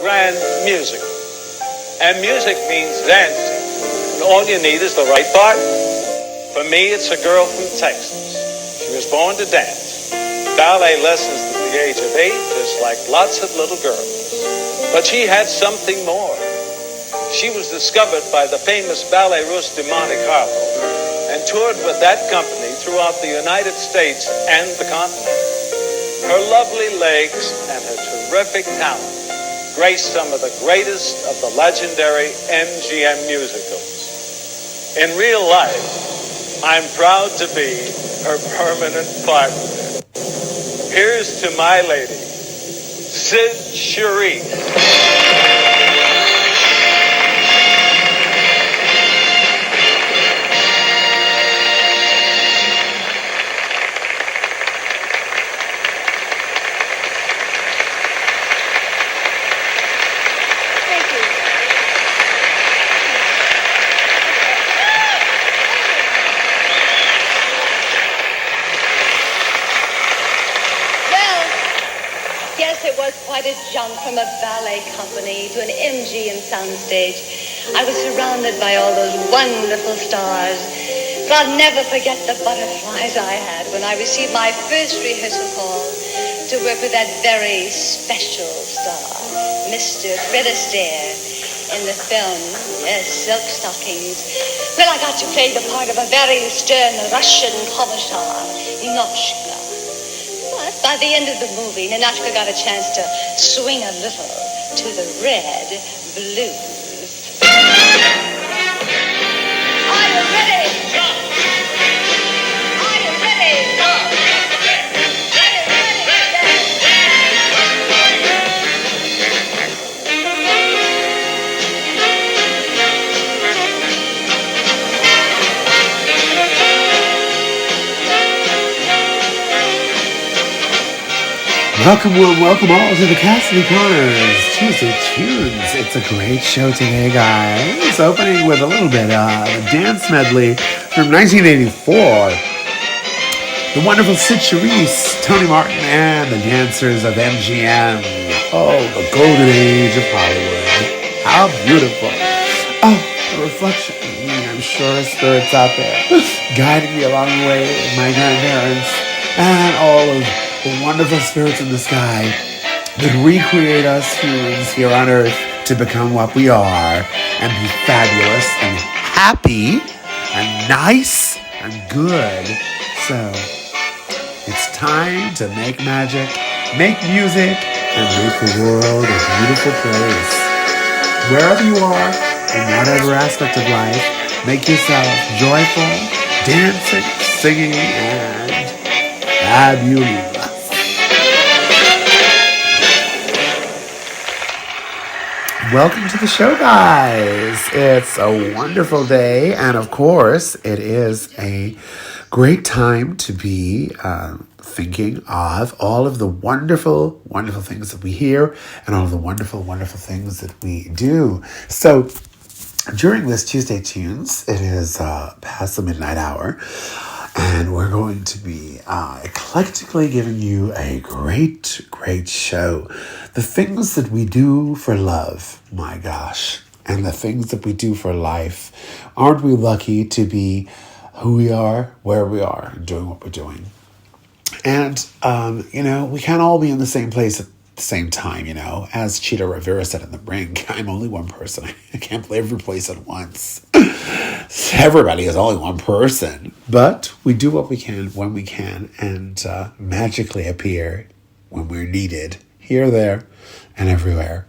grand musical. And music means dancing. And all you need is the right partner. For me, it's a girl from Texas. She was born to dance. Ballet lessons at the age of 8, just like lots of little girls. But she had something more. She was discovered by the famous Ballet Russe de Monte Carlo and toured with that company throughout the United States and the continent. Her lovely legs and her terrific talent graced some of the greatest of the legendary MGM musicals. In real life, I'm proud to be her permanent partner. Here's to my lady, Sid Cherie. Quite a jump from a ballet company to an MGM soundstage. I was surrounded by all those wonderful stars. But I'll never forget the butterflies I had when I received my first rehearsal call to work with that very special star, Mr. Fred Astaire, in the film Stockings. Well, I got to play the part of a very stern Russian commissar, Ninochka. By the end of the movie, Ninochka got a chance to swing a little to the red blues. Are you ready? Are you ready? Welcome all to the Cassidy Corners Tuesday Tunes. It's a great show today, guys. Opening with a little bit of a dance medley from 1984. The wonderful Sid Charisse, Tony Martin, and the dancers of MGM. Oh, the golden age of Hollywood. How beautiful. Oh, the reflection. I'm sure spirits out there guiding me along the way with my grandparents and all of the wonderful spirits in the sky that recreate us humans here on Earth to become what we are and be fabulous and happy and nice and good. So it's time to make magic, make music, and make the world a beautiful place. Wherever you are, in whatever aspect of life, make yourself joyful, dancing, singing, and fabulous. Welcome to the show, guys. It's a wonderful day, and of course, it is a great time to be thinking of all of the wonderful, wonderful things that we hear and all of the wonderful, wonderful things that we do. So, during this Tuesday Tunes, it is past the midnight hour, and we're going to be eclectically giving you a great, great show. The things that we do for love, my gosh, and the things that we do for life. Aren't we lucky to be who we are, where we are, and doing what we're doing? And, we can't all be in the same place at the same time, As Cheetah Rivera said in The Brink, I'm only one person. I can't play every place at once. Everybody is only one person. But we do what we can when we can and magically appear when we're needed. Here, there, and everywhere.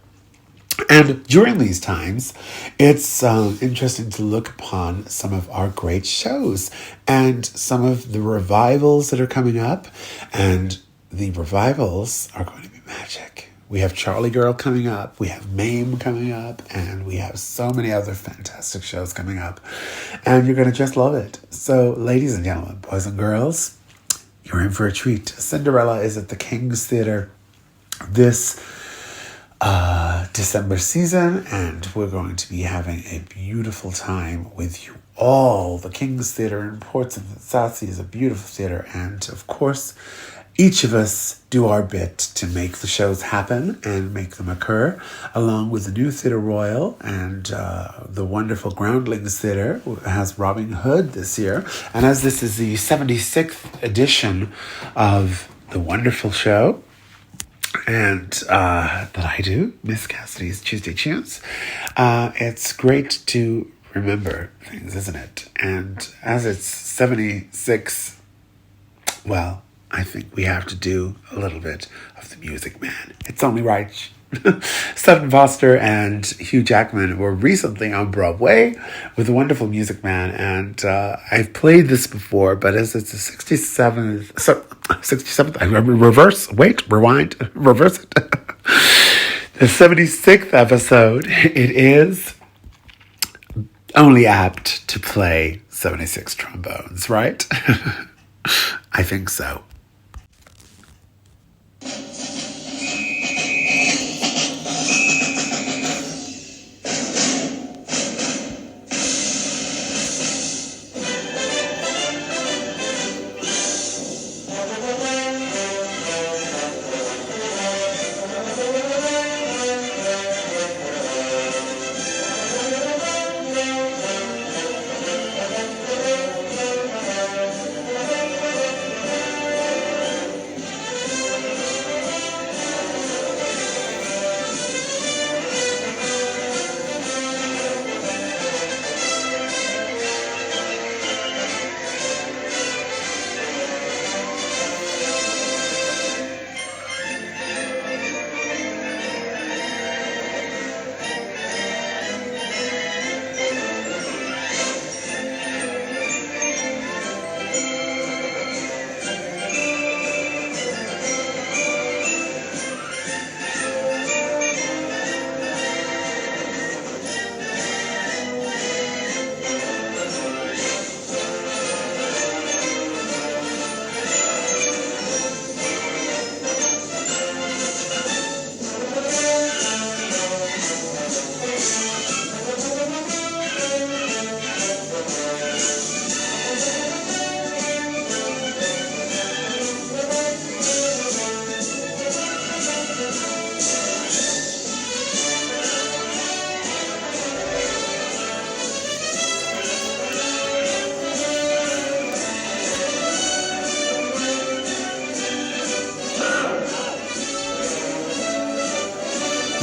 And during these times, it's interesting to look upon some of our great shows and some of the revivals that are coming up. And the revivals are going to be magic. We have Charlie Girl coming up, we have Mame coming up, and we have so many other fantastic shows coming up. And you're going to just love it. So, ladies and gentlemen, boys and girls, you're in for a treat. Cinderella is at the King's Theatre this December season, and we're going to be having a beautiful time with you all. The King's Theatre in Portsmouth, Southsea is a beautiful theatre, and of course, each of us do our bit to make the shows happen and make them occur, along with the new Theatre Royal and the wonderful Groundlings Theatre has Robin Hood this year. And as this is the 76th edition of the wonderful show, and that I do, Miss Cassidy's Tuesday Tunes, it's great to remember things, isn't it? And as it's 76, well, I think we have to do a little bit of the Music Man. It's only right. Sutton Foster and Hugh Jackman were recently on Broadway with the wonderful Music Man, and I've played this before, but as it's the 67th, I reverse it. The 76th episode, it is only apt to play 76 trombones, right? I think so.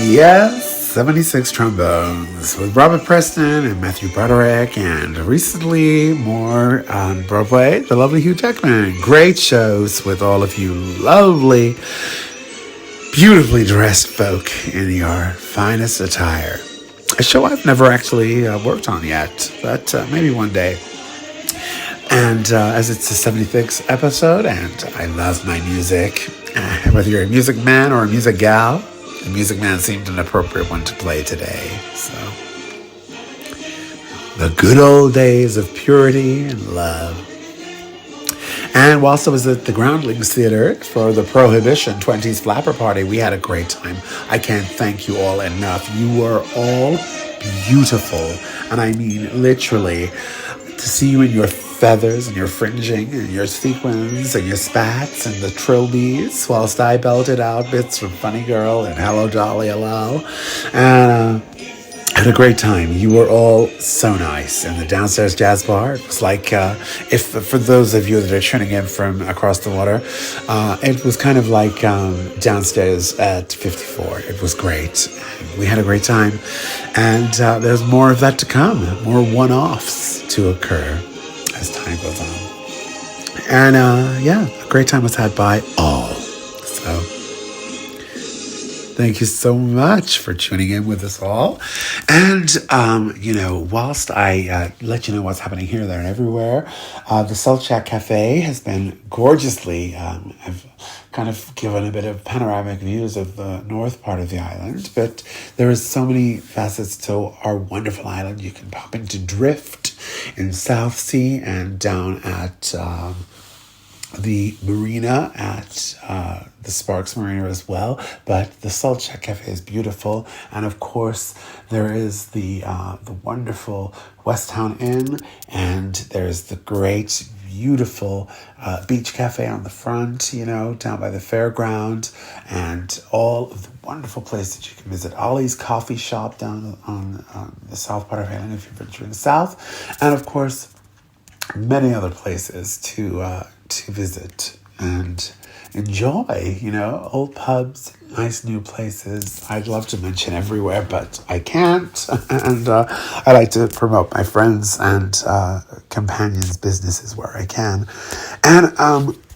Yes, 76 trombones with Robert Preston and Matthew Broderick, and recently more on Broadway, the lovely Hugh Jackman. Great shows with all of you lovely, beautifully dressed folk in your finest attire. A show I've never actually worked on yet, but maybe one day. And as it's the 76th episode, and I love my music, whether you're a music man or a music gal, the Music Man seemed an appropriate one to play today. So, the good old days of purity and love. And whilst I was at the Groundlings Theatre for the Prohibition 20s Flapper Party, we had a great time. I can't thank you all enough. You were all beautiful. And I mean literally, to see you in your feathers and your fringing and your sequins and your spats and the trilbies, whilst I belted out bits from Funny Girl and Hello Dolly Hello, and had a great time. You were all so nice in the downstairs jazz bar. It was like, if for those of you that are tuning in from across the water, it was kind of like downstairs at 54. It was great. We had a great time, and there's more of that to come. More one-offs to occur as time goes on. And yeah, a great time was had by all. So thank you so much for tuning in with us all. And, whilst I let you know what's happening here, there, and everywhere, the Salt Shack Cafe has been gorgeously, I've kind of given a bit of panoramic views of the north part of the island, but there is so many facets to our wonderful island. You can pop into Drift in South Sea and down at the marina at the Sparks Marina as well. But the Salt Shack Cafe is beautiful, and of course there is the wonderful West Town Inn, and there's the great beautiful beach cafe on the front, down by the fairground, and all of the wonderful places you can visit. Ollie's Coffee Shop down on the south part of Highland if you're venturing south, and of course many other places to visit and enjoy, old pubs, nice new places. I'd love to mention everywhere, but I can't. And I like to promote my friends and companions' businesses where I can. And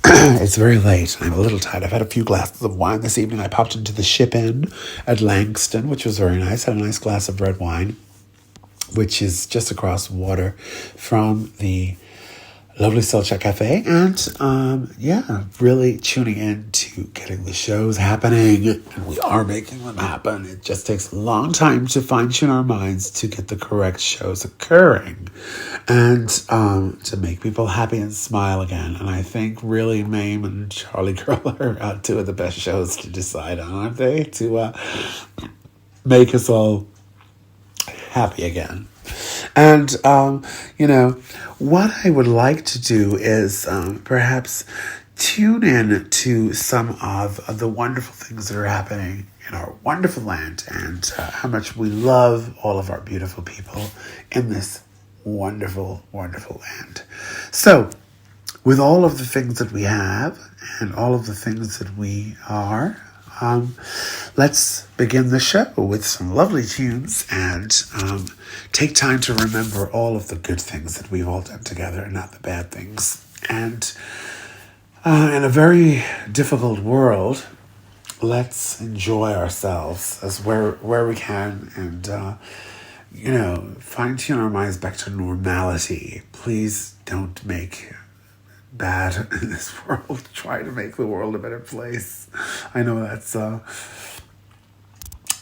it's very late. I'm a little tired. I've had a few glasses of wine this evening. I popped into the Ship Inn at Langston, which was very nice. Had a nice glass of red wine, which is just across water from the lovely Solcha Cafe, and really tuning in to getting the shows happening, and we are making them happen. It just takes a long time to fine-tune our minds to get the correct shows occurring, and to make people happy and smile again. And I think really Mame and Charlie Girl are two of the best shows to decide on, aren't they? To make us all happy again. And, what I would like to do is perhaps tune in to some of the wonderful things that are happening in our wonderful land, and how much we love all of our beautiful people in this wonderful, wonderful land. So, with all of the things that we have and all of the things that we are, let's begin the show with some lovely tunes and take time to remember all of the good things that we've all done together and not the bad things. And in a very difficult world, let's enjoy ourselves as where we can, and fine-tune our minds back to normality. Please don't make bad in this world. Try to make the world a better place. I know that's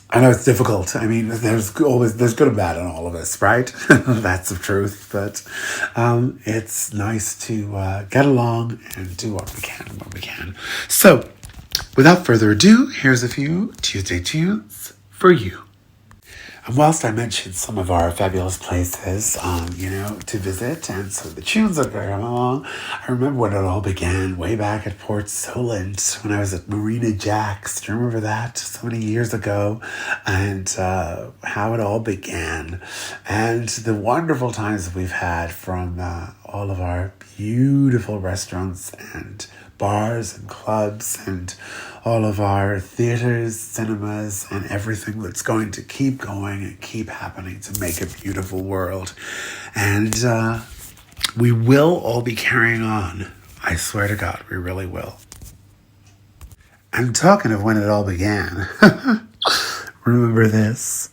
I know it's difficult. I mean, there's good and bad in all of us, right? That's the truth. But it's nice to get along and do what we can when we can. So, without further ado, here's a few Tuesday tunes for you. And whilst I mentioned some of our fabulous places, to visit, and so the tunes that come along, I remember when it all began way back at Port Solent when I was at Marina Jack's. Do you remember that? So many years ago, and how it all began, and the wonderful times that we've had from all of our beautiful restaurants and bars and clubs and all of our theaters, cinemas, and everything that's going to keep going and keep happening to make a beautiful world. And we will all be carrying on. I swear to God, we really will. I'm talking of when it all began. Remember this?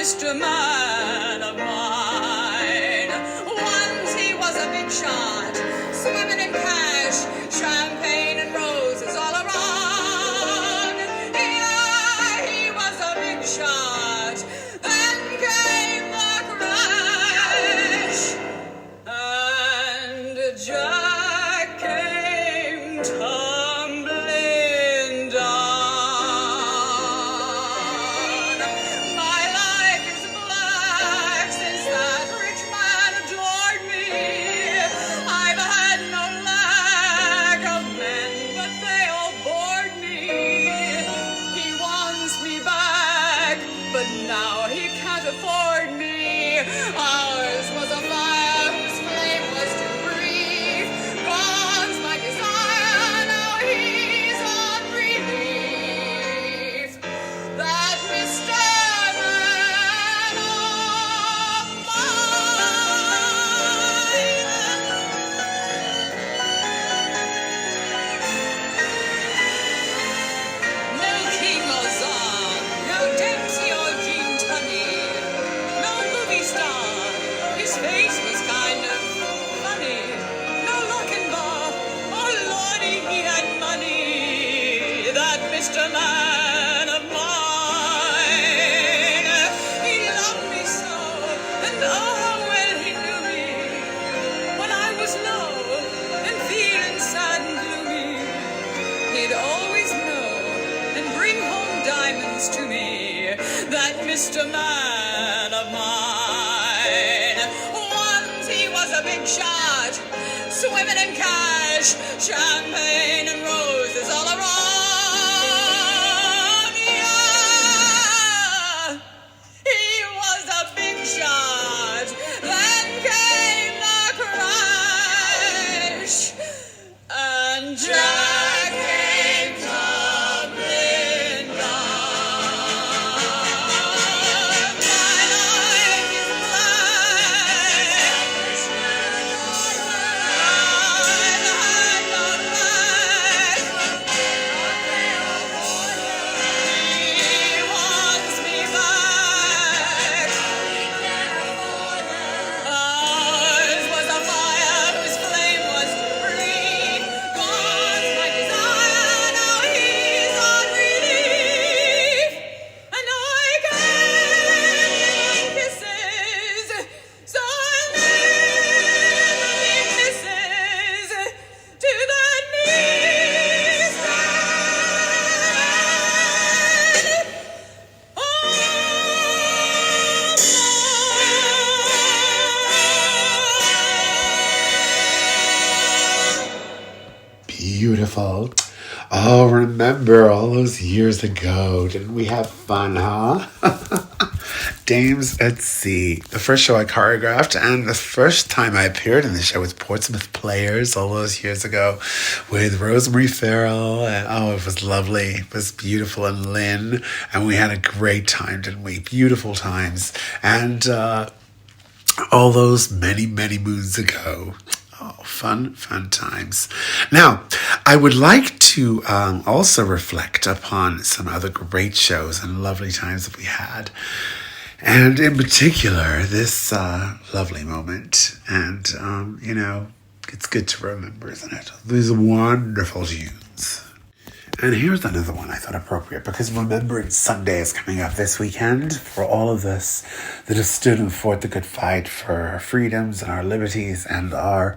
Mr. Man of mine. Once he was a big shot, swimming in cash, champagne and roses all around. Yeah, he was a big shot. Then came the crash, and Jack came tumbling down. Of Mr. Man of mine. He loved me so, and oh, how well he knew me. When I was low and feeling sad and gloomy, he'd always know and bring home diamonds to me. That Mr. Man of mine. Once he was a big shot, swimming in cash, champagne and roses all around. Yeah, he was a big shot. Then came the crash, and Jack came tumbling down. My life is Beautiful. Oh, remember all those years ago. Didn't we have fun, huh? Dames at Sea. The first show I choreographed and the first time I appeared in the show with Portsmouth Players all those years ago with Rosemary Farrell. And oh, it was lovely. It was beautiful. And Lynn. And we had a great time, didn't we? Beautiful times. And all those many, many moons ago. Oh, fun times. Now, I would like to also reflect upon some other great shows and lovely times that we had. And in particular, this lovely moment. And, it's good to remember, isn't it? These wonderful tunes. And here's another one I thought appropriate, because Remembrance Sunday is coming up this weekend for all of us that have stood and fought the good fight for our freedoms and our liberties and our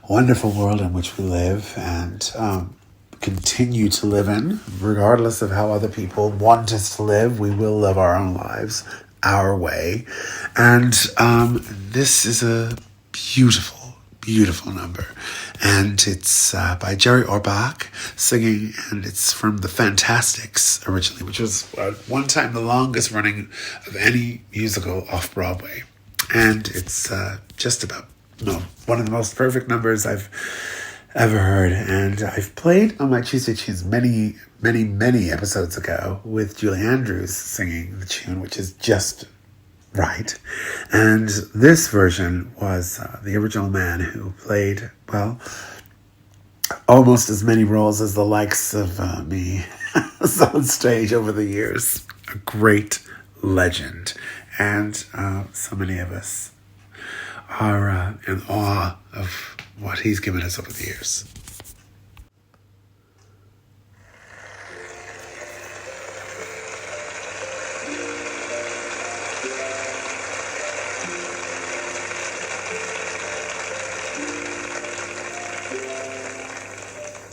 wonderful world in which we live and continue to live in. Regardless of how other people want us to live, we will live our own lives our way. And this is a beautiful number. And it's by Jerry Orbach singing, and it's from The Fantastics originally, which was at one time the longest running of any musical off Broadway. And it's just about one of the most perfect numbers I've ever heard. And I've played on my Tuesday Tunes many episodes ago with Julie Andrews singing the tune, which is just right. And this version was the original man who played, almost as many roles as the likes of me on stage over the years. A great legend. And so many of us are in awe of what he's given us over the years.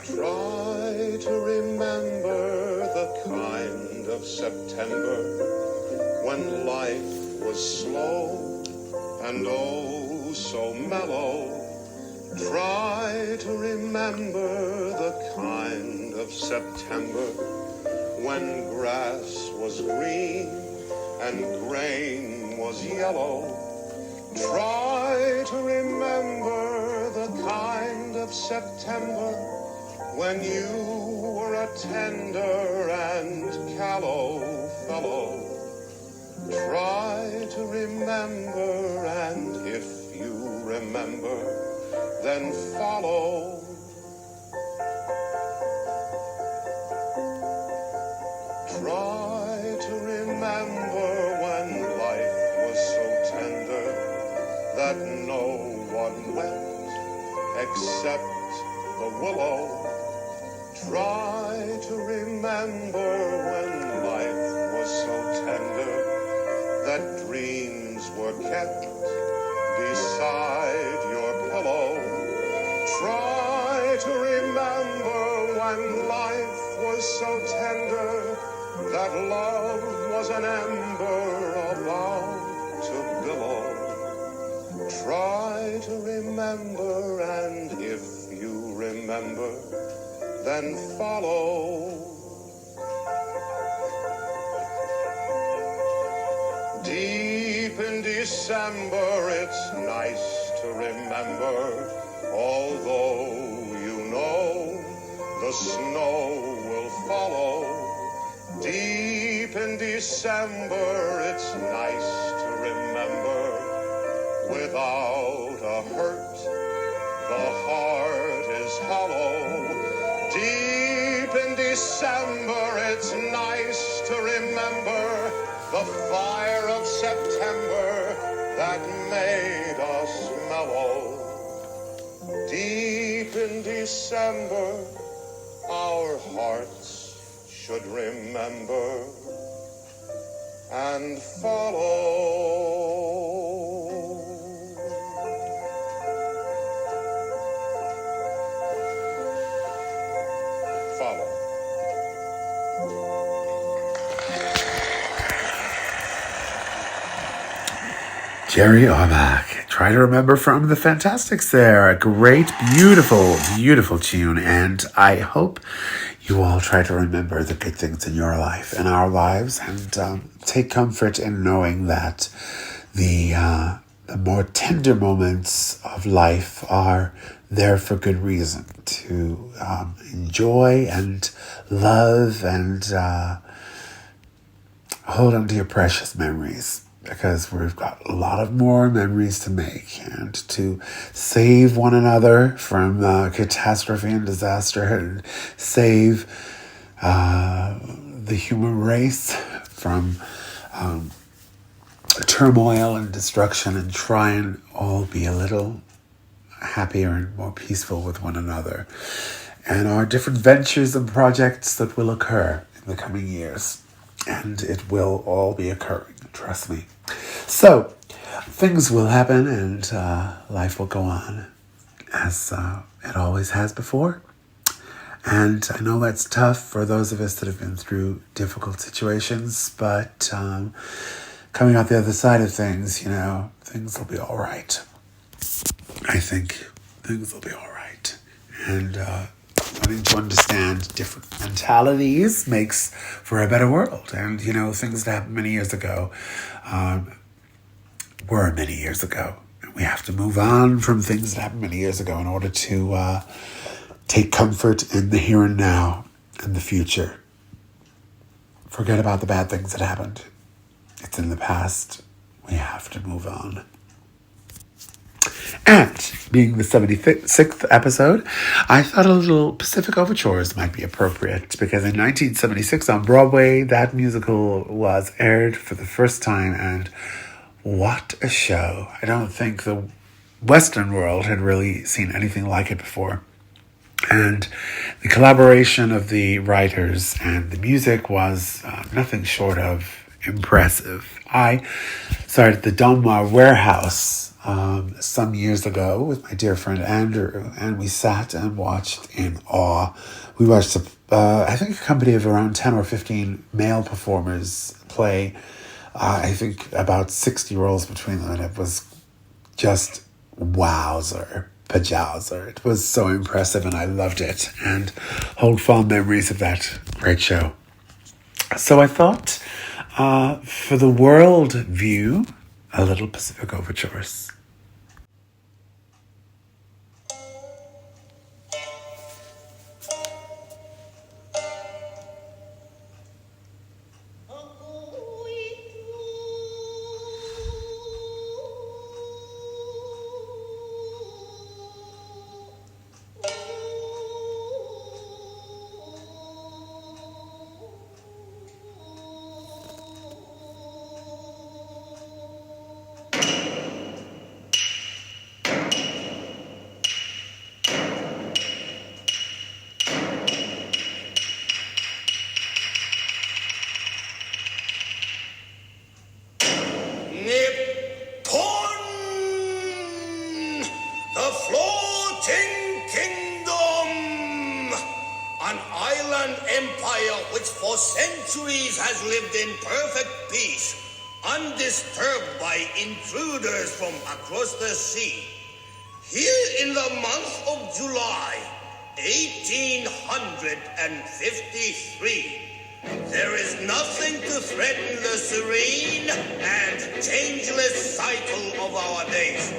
Try to remember the kind of September when life was slow and oh so mellow. Try to remember the kind of September when grass was green and grain was yellow. Try to remember the kind of September when you were a tender and callow fellow. Try to remember, and if you remember, then follow. Try to remember when life was so tender that no one wept except the willow. Try to remember so tender that love was an ember about to billow. Try to remember, and if you remember, then follow. Deep in December, it's nice to remember, although you know the snow will follow. Deep in December, it's nice to remember, without a hurt, the heart is hollow. Deep in December, it's nice to remember the fire of September that made us mellow. Deep in December, our hearts should remember and follow. Follow. Jerry Orbach. Try to remember from the Fantastics there. A great, beautiful, beautiful tune. And I hope you all try to remember the good things in your life and our lives, and take comfort in knowing that the more tender moments of life are there for good reason, to enjoy and love and hold on to your precious memories, because we've got a lot of more memories to make, and to save one another from catastrophe and disaster, and save the human race from turmoil and destruction, and try and all be a little happier and more peaceful with one another, and our different ventures and projects that will occur in the coming years. And it will all be occurring, trust me. So, things will happen, and life will go on as it always has before. And I know that's tough for those of us that have been through difficult situations, but coming out the other side of things, things will be all right. I think things will be all right. And learning to understand different mentalities makes for a better world. And, things that happened many years ago were many years ago. And we have to move on from things that happened many years ago in order to take comfort in the here and now and the future. Forget about the bad things that happened. It's in the past. We have to move on. And being the 76th episode, I thought a little Pacific Overtures might be appropriate, because in 1976 on Broadway, that musical was aired for the first time, and what a show. I don't think the Western world had really seen anything like it before. And the collaboration of the writers and the music was nothing short of impressive. I started at the Donmar Warehouse some years ago with my dear friend Andrew, and we sat and watched in awe. We watched, I think, a company of around 10 or 15 male performers play, I think, about 60 roles between them, and it was just wowzer, pajowzer. It was so impressive, and I loved it, and hold fond memories of that great show. So I thought, for the world view, a little Pacific Overtures. empire which for centuries has lived in perfect peace, undisturbed by intruders from across the sea. Here in the month of July, 1853, there is nothing to threaten the serene and changeless cycle of our days.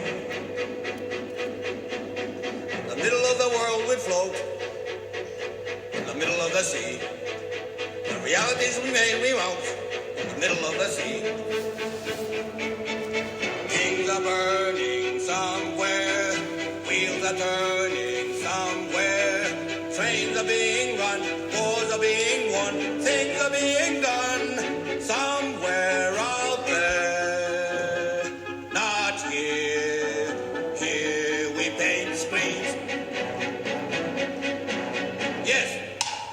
In the middle of the world we float, in the middle of the sea. The realities remain remote, in the middle of the sea. Kings are burning somewhere, wheels are turning somewhere, trains are being run, wars are being won, things are being done somewhere out there. Not here, here we paint screens. Yes,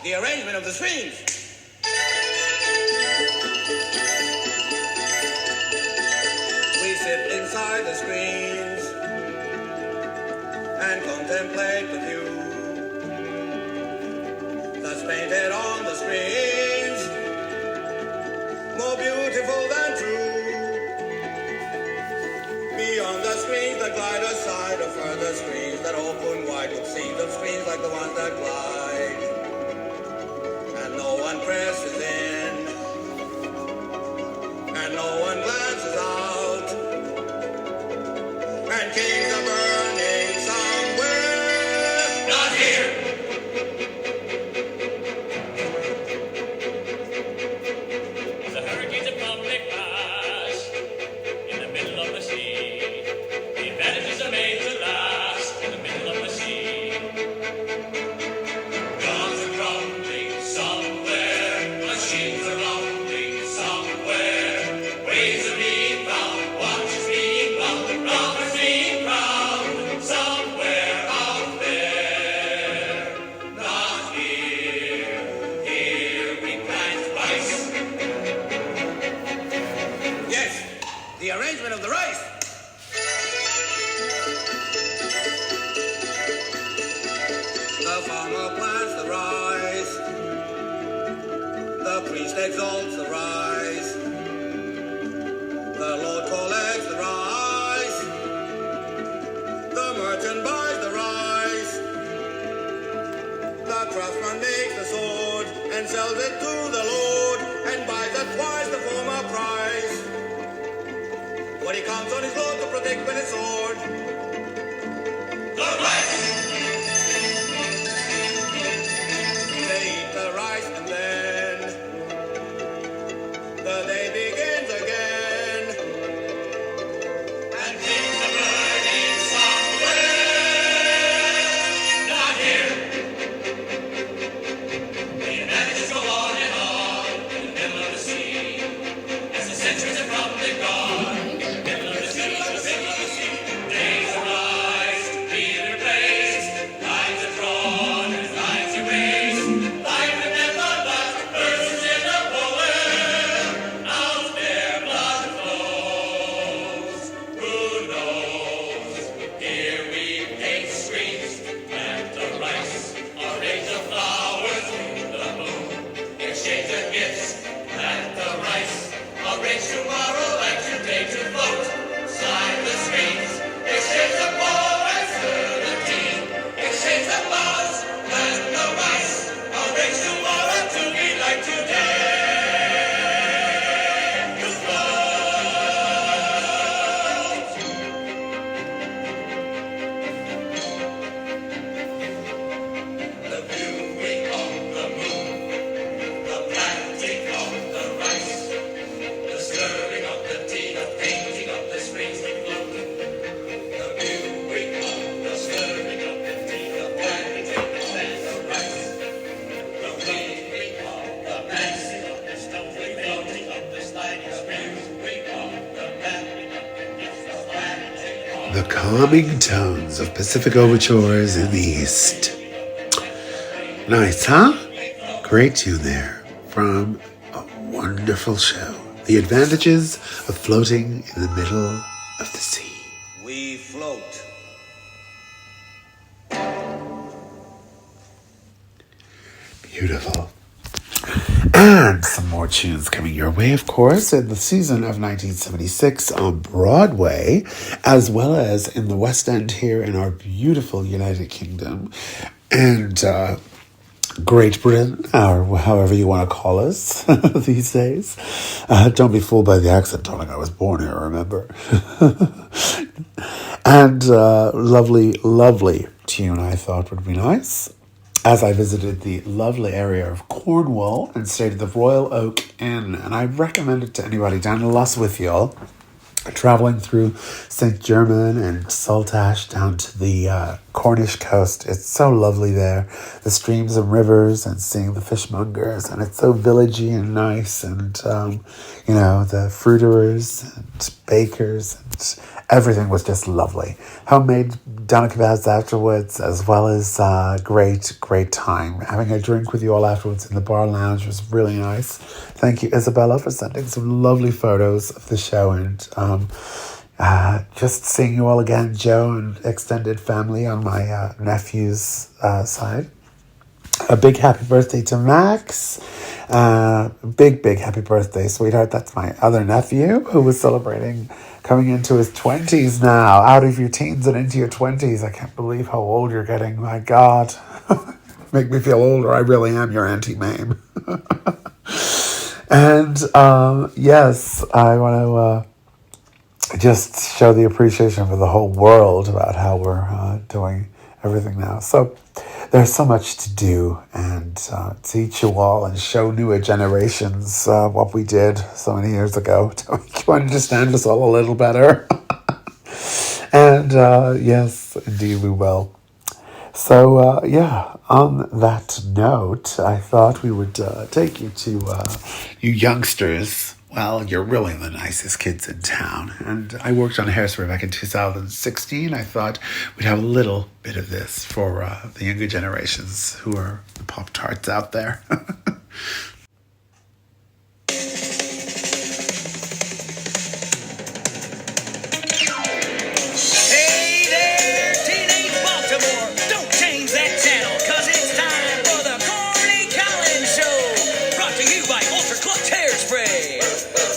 the arrangement of the screens. We sit inside the screens and contemplate the view that's painted on the screens, more beautiful than true. Beyond the screens that glide aside are further screens that open wide with scenes of screens like the ones that glide, and no one presses in, and no one glances out, and kings are burning somewhere, not here. The hurricanes of public pass in the middle of the sea. The advantages are made to last in the middle of the sea. Guns are crumbling somewhere, machines are rumbling somewhere. Ways are being found, watches being wound, robbers being found somewhere out there. Not here, here we plant rice. Yes, the arrangement of the rice. The farmer plants the rice. The priest exalts the rice. The Lord collects the rice. The merchant buys the rice. The craftsman makes the sword and sells it to the Lord and buys at twice the former price. What he counts on his Lord to protect with his sword. The rice! They eat the rice and then the day begins again. And things are burning somewhere, not here. The advantages go on and on in the middle of the sea. As the centuries have come and gone, in the middle of the sea, in the middle of the sea. Days arise, be replaced, lines are drawn and lines erased. Life and death are lost, verses in a poem. Out there blood flows. Who knows? Here we paint screens, plant the rice, arrange the flowers, in the moon, exchange the gifts, plant the rice, arrange tomorrow like today to vote, sign the screens, exchange the poets, the team, exchange the flowers, plant the rice, arrange tomorrow to be like today. To vote. The viewing of the moon, the planting of the rice, the stirring of the tea, the painting of the screens we float. The viewing of the stirring of the tea, the planting of the rice, the weaving of the passing of the stones, the floating of the sliding screens, we of the mapping of the gifts, the planting of The calming tones of Pacific Overtures in the East. Nice, huh? Great tune there from a wonderful show. The advantages of floating in the middle of the sea. We float. Beautiful. And some more tunes coming your way, of course, in the season of 1976 on Broadway, as well as in the West End here in our beautiful United Kingdom. And Great Britain, or however you want to call us these days. Don't be fooled by the accent, darling. I was born here, remember? And lovely, lovely tune I thought would be nice as I visited the lovely area of Cornwall and stayed at the Royal Oak Inn. And I recommend it to anybody down in Lostwithiel, traveling through St. Germain and Saltash down to the Cornish coast. It's so lovely there. The streams and rivers and seeing the fishmongers. And it's so villagey and nice. And, the fruiterers and bakers and everything was just lovely. Homemade doner kebabs afterwards, as well as great time. Having a drink with you all afterwards in the bar lounge was really nice. Thank you, Isabella, for sending some lovely photos of the show, and just seeing you all again, Joe and extended family on my nephew's side. A big happy birthday to Max. Big happy birthday, sweetheart. That's my other nephew who was celebrating coming into his 20s now. Out of your teens and into your 20s. I can't believe how old you're getting. My God. Make me feel older. I really am your Auntie Mame. And yes, I want to just show the appreciation for the whole world about how we're doing everything now. So there's so much to do, and to teach you all and show newer generations what we did so many years ago to make you understand us all a little better. And yes, indeed we will. So on that note, I thought we would take you to you youngsters. Well, you're really the nicest kids in town. And I worked on Hairspray back in 2016. I thought we'd have a little bit of this for the younger generations who are the Pop-Tarts out there. Hey there, teenage Baltimore. Don't change that channel, cause it's time for the Corny Collins Show. Brought to you by Ultra Clutch Hairspray.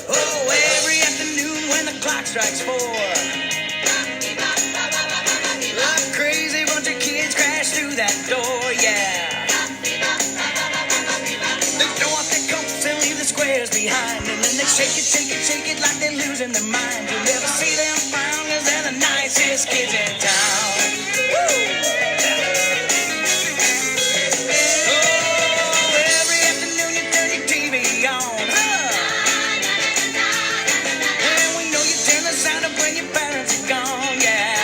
Oh, every afternoon when the clock strikes 4, a crazy bunch of kids crash through that door, yeah. They throw off their coats and leave the squares behind, and then they shake it like they're losing their mind. You'll never see them frown, cause they're the nicest kids in town. Woo! Oh, every afternoon you turn your TV on, and we know you turn the sound up when your parents are gone, yeah.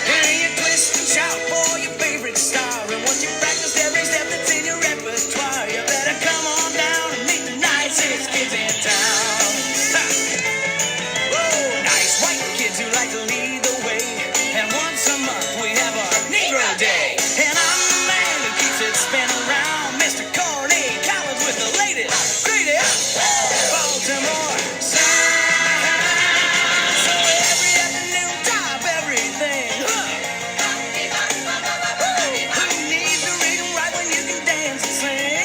And you twist and shout for your favorite star, and once you practice every step that's in your repertoire, you better come on down and meet the nicest kids in town. Ha! Whoa, nice white kids who like to lead the way, and once a month we have our Negro Day. And I'm the man who keeps it spinning around, Mr. Corny Collins with the latest, greatest Baltimore sound. So every afternoon, drop everything. Who needs to read and write when you can dance and sing?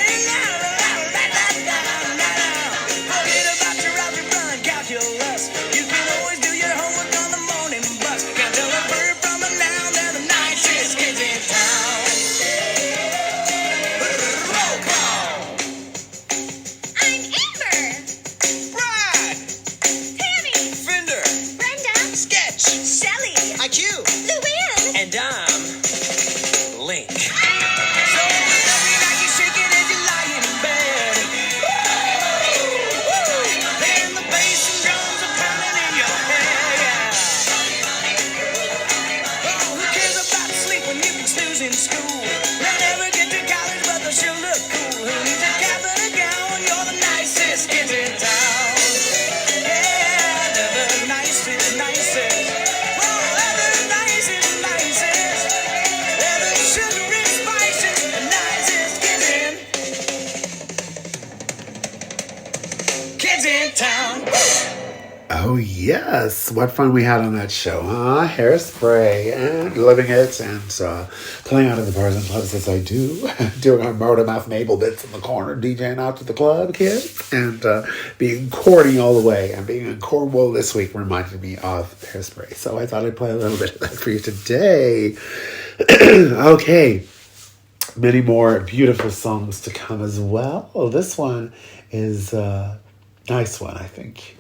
Forget about your algebra and calculus. You can always do your homework on the morning bus. Can't tell a bird from a noun, they're the nicest kids in town. Roll call. I'm Amber. Brad. Tammy. Fender. Brenda. Sketch. Shelly. IQ. Luann. And I'm Link. So every night you shake it as you lie in bed. Then the bass and drums are pounding in your head. Yeah. Oh, who cares about sleep when you can snooze in school? They'll never get to college, but they'll sure look cool. Who needs a cap and a gown? You're the nicest kids in town. Yeah, they're the nicest. Oh, they're the nicest. They're the sugar and spices, the nicest kids in town. Oh Oh, yes. What fun we had on that show, huh? Hairspray and living it and playing out in the bars and clubs as I do. Doing our Murder Mouth Mabel bits in the corner, DJing out to the club, kids. And being corny all the way. And being in Cornwall this week reminded me of Hairspray. So I thought I'd play a little bit of that for you today. Okay. Many more beautiful songs to come as well. This one is a nice one, I think.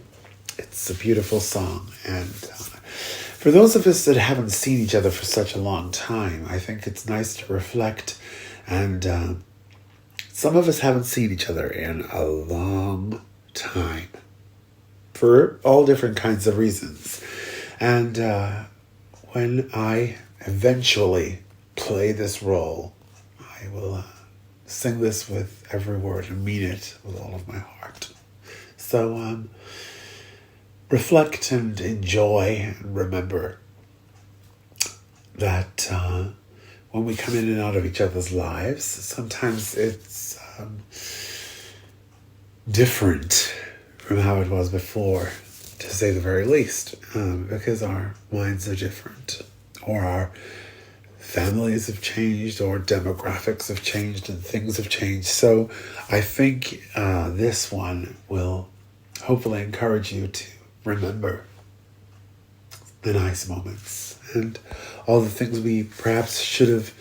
It's a beautiful song. And for those of us that haven't seen each other for such a long time, I think it's nice to reflect. And some of us haven't seen each other in a long time for all different kinds of reasons. And when I eventually play this role, I will sing this with every word and mean it with all of my heart. So reflect and enjoy and remember that when we come in and out of each other's lives, sometimes it's different from how it was before, to say the very least, because our minds are different, or our families have changed, or demographics have changed, and things have changed. So I think this one will hopefully encourage you to remember the nice moments and all the things we perhaps should have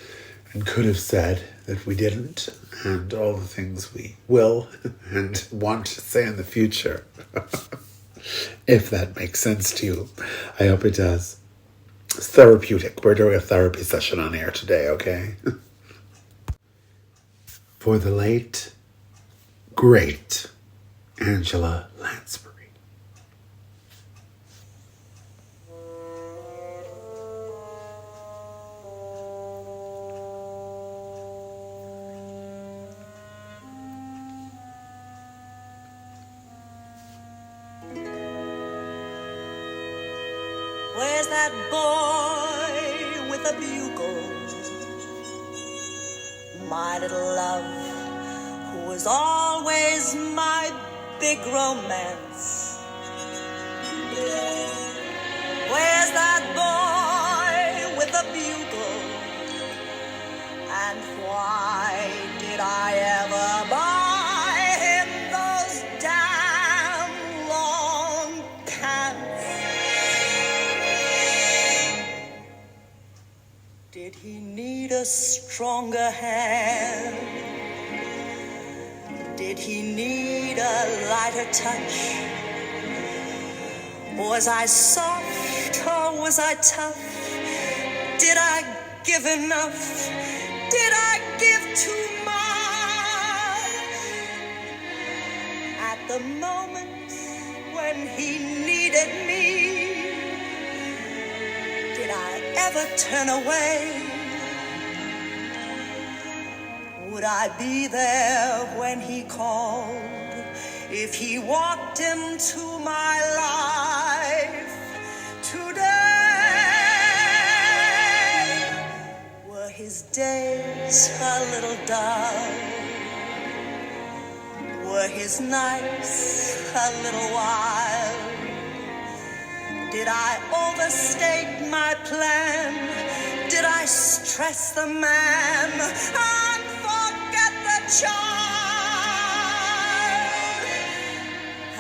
and could have said that we didn't, and all the things we will and want to say in the future. If that makes sense to you. I hope it does. It's therapeutic. We're doing a therapy session on air today, okay? For the late, great Angela Lansbury. Where's that boy with a bugle? My little love, who was always my big romance. Where's that boy with a bugle? And why did I ever buy him those damn long pants? Did he need a stronger hand? Did he need a lighter touch? Was I soft or was I tough? Did I give enough? Did I give too much? At the moment when he needed me, did I ever turn away? Would I be there when he called? If he walked into my life today? Were his days a little dull? Were his nights a little wild? Did I overstate my plan? Did I stress the man and forget the child?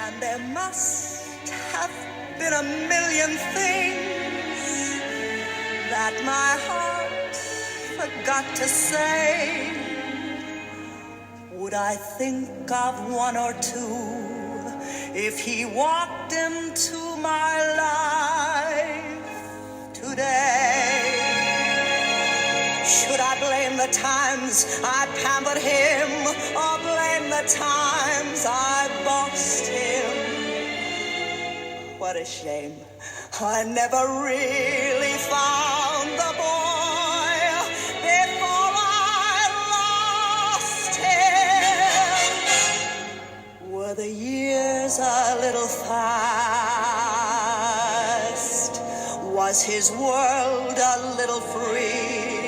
And there must have been a million things that my heart forgot to say. Would I think of one or two if he walked into my life today? Should I blame the times I pampered him, or blame the times I bossed him? What a shame, I never really found the boy before I lost him. Were the years a little fast? Was his world a little free?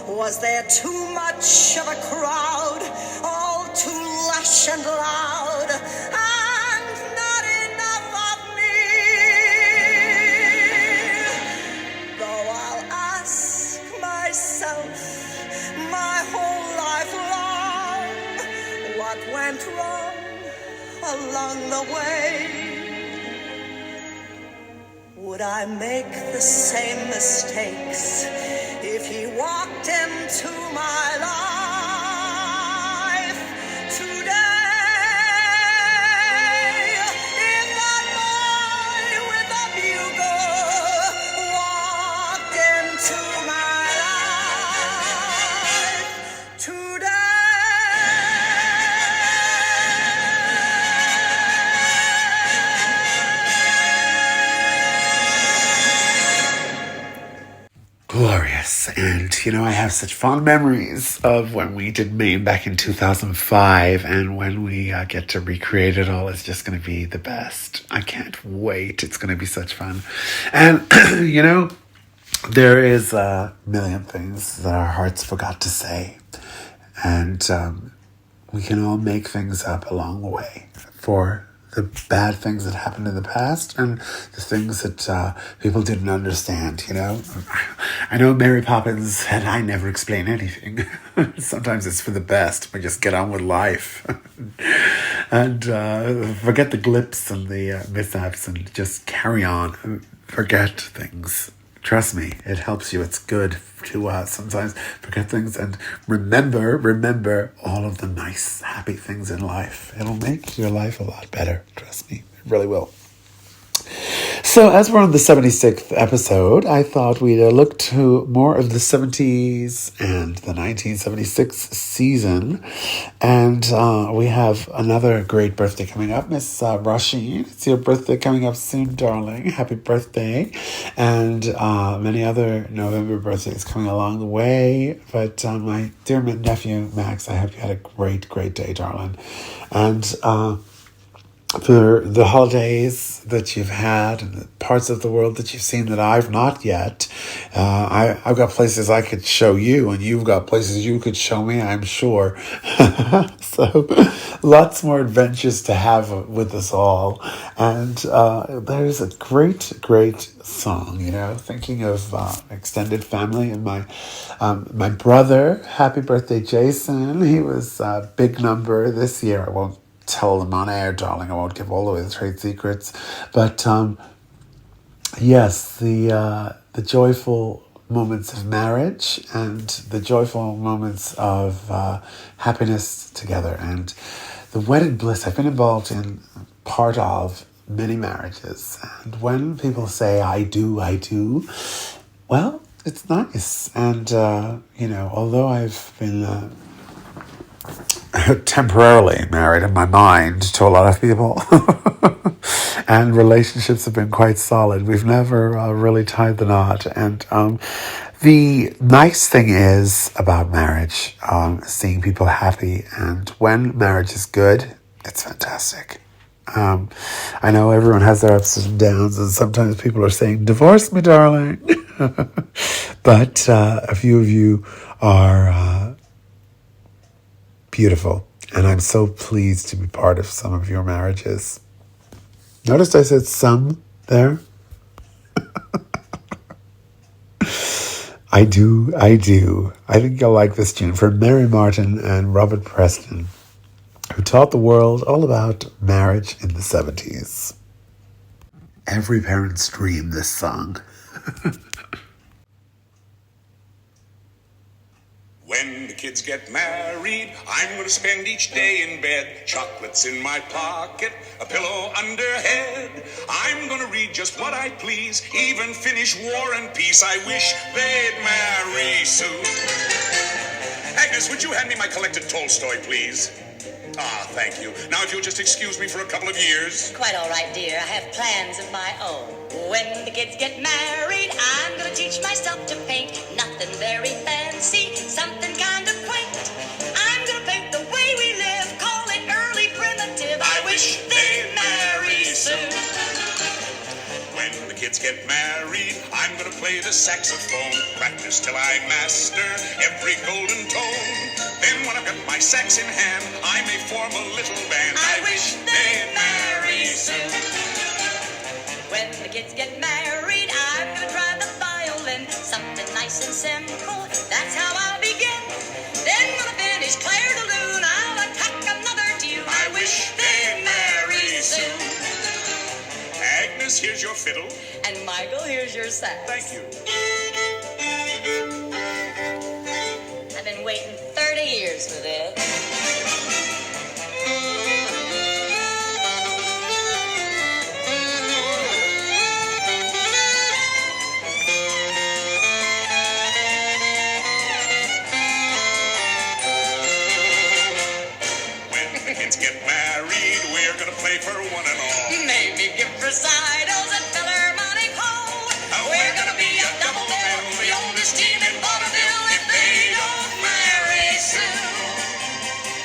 Was there too much of a crowd, all too lush and loud, and not enough what went wrong along the way? Would I make the same mistakes if he walked into my life today? If that boy with the bugle walked into my life today. Glorious. And, I have such fond memories of when we did Mame back in 2005. And when we get to recreate it all, it's just going to be the best. I can't wait. It's going to be such fun. And, there is a million things that our hearts forgot to say. And we can all make things up along the way for the bad things that happened in the past and the things that people didn't understand, I know Mary Poppins said, I never explain anything. Sometimes it's for the best. We just get on with life. And forget the glips and the mishaps and just carry on. Forget things. Trust me, it helps you. It's good to sometimes forget things and remember all of the nice, happy things in life. It'll make your life a lot better. Trust me, it really will. So as we're on the 76th episode, I thought we'd look to more of the 70s and the 1976 season. And we have another great birthday coming up. Miss Rasheen, it's your birthday coming up soon, darling. Happy birthday. And many other November birthdays coming along the way. But my dear nephew, Max, I hope you had a great, great day, darling. And for the holidays that you've had and the parts of the world that you've seen that I've not yet, I've got places I could show you, and you've got places you could show me, I'm sure. So lots more adventures to have with us all. And there's a great, great song, thinking of extended family and my brother. Happy birthday, Jason. He was a big number this year. I won't tell them on air, darling. I won't give all away the trade secrets. But yes, the joyful moments of marriage and the joyful moments of happiness together and the wedded bliss. I've been involved in part of many marriages. And when people say, I do, well, it's nice. And, although I've been temporarily married in my mind to a lot of people and relationships have been quite solid, we've never really tied the knot. And the nice thing is about marriage, seeing people happy, and when marriage is good, it's fantastic. I know everyone has their ups and downs, and sometimes people are saying, divorce me, darling. But a few of you are beautiful, and I'm so pleased to be part of some of your marriages. Notice I said some there. I do. I think you'll like this tune from Mary Martin and Robert Preston, who taught the world all about marriage in the 70s. Every parent's dream, this song. When the kids get married, I'm going to spend each day in bed. Chocolates in my pocket, a pillow under head. I'm going to read just what I please, even finish War and Peace. I wish they'd marry soon. Agnes, would you hand me my collected Tolstoy, please? Ah, thank you. Now, if you'll just excuse me for a couple of years. Quite all right, dear. I have plans of my own. When the kids get married, I'm gonna teach myself to paint. Nothing very fancy, something kind of quaint. I'm gonna paint the way we live, call it early primitive. I wish they'd marry soon. When the kids get married, I'm gonna play the saxophone. Practice till I master every golden tone. Then when I've got my sax in hand, I may form a little band. I wish they'd marry soon. When the kids get married, I'm gonna try the violin. Something nice and simple, that's how I'll begin. Then when I finish Claire de Lune, I'll attack another fiddle. And Michael, here's your sax. Thank you. I've been waiting 30 years for this. When the kids get married, we're gonna play for one and all. Maybe give recitals at Philharmonic Hall. We're gonna be a double bill, the oldest team in vaudeville if they don't marry soon.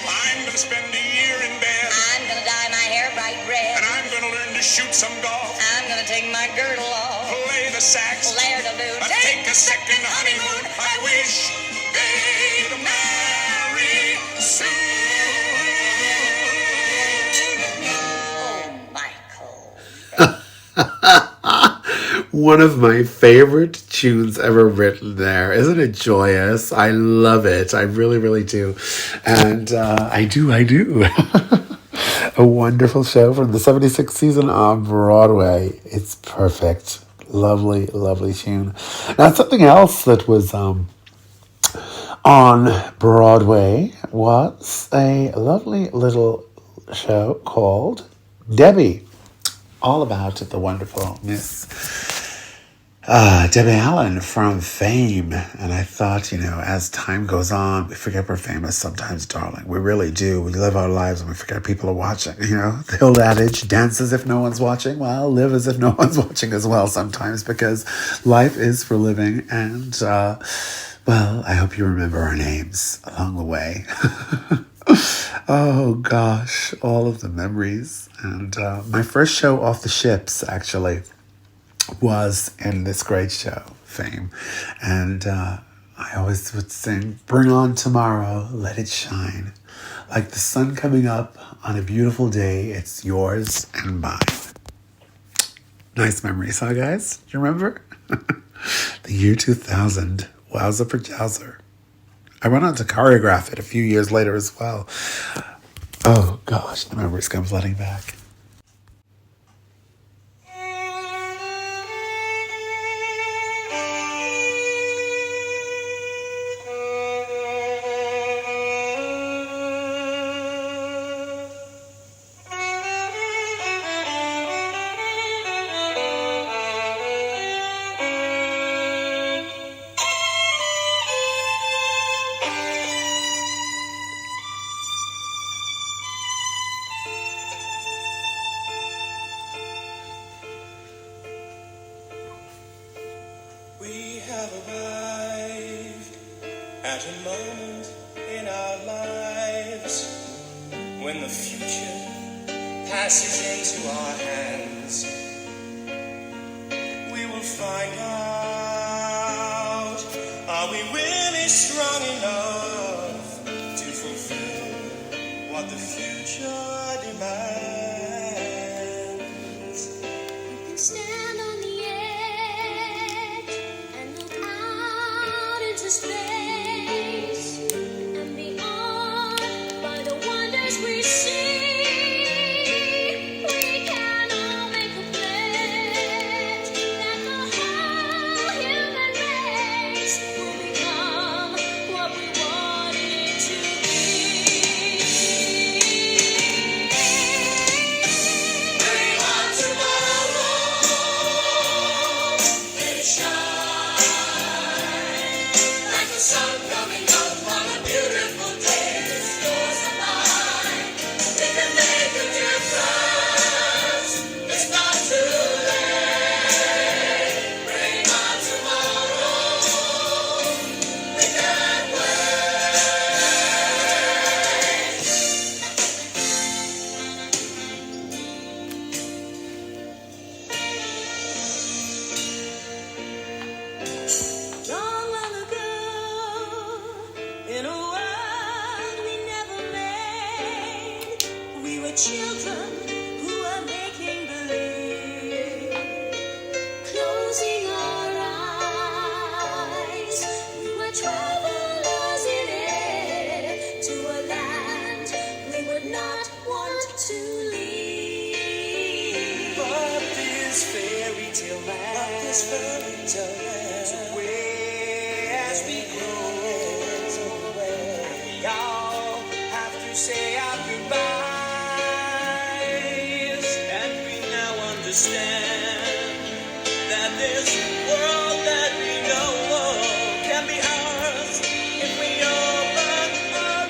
I'm gonna spend a year in bed, I'm gonna dye my hair bright red. and I'm gonna learn to shoot some golf, I'm gonna take my girdle off. play the sax, Lair to boot. take a second honeymoon. I wish they'd marry soon. Oh, Michael. One of my favorite tunes ever written there. Isn't it joyous? I love it. I really, really do. And I do. A wonderful show from the 76th season on Broadway. It's perfect. Lovely, lovely tune. Now, something else that was on Broadway was a lovely little show called Debbie. All about the wonderful Miss Debbie Allen from Fame. And I thought, as time goes on, we forget we're famous sometimes, darling. We really do. We live our lives and we forget people are watching. The old adage, dance as if no one's watching. Well, live as if no one's watching as well sometimes, because life is for living. And, well, I hope you remember our names along the way. Oh, gosh, all of the memories. And my first show off the ships, actually, was in this great show, Fame. And I always would sing, bring on tomorrow, let it shine. Like the sun coming up on a beautiful day, it's yours and mine. Nice memories, huh, guys? Do you remember? The year 2000. Wowza for Jowzer. I went on to choreograph it a few years later as well. Oh, gosh, the memories come flooding back. We have arrived at a moment in our lives when the future passes into our hands. We will find out, are we really strong enough to fulfill what the future demands? We can stand on the edge and look out into space and be awed by the wonders we see. We can all make a pledge that the whole human race will become what we want it to be. Bring on tomorrow, let it shine like the sun coming up on a beautiful day. It's yours and mine. We can make a difference. It's not too late. Bring on tomorrow. We can't Long, long ago, in a world we never made, we were children who were making believe. Closing our eyes, we were travelers in it to a land we would not want to leave. But this fairy till this fairy tale way as we grow. We all have to say our goodbyes, and we now understand that this world that we know can be ours if we open our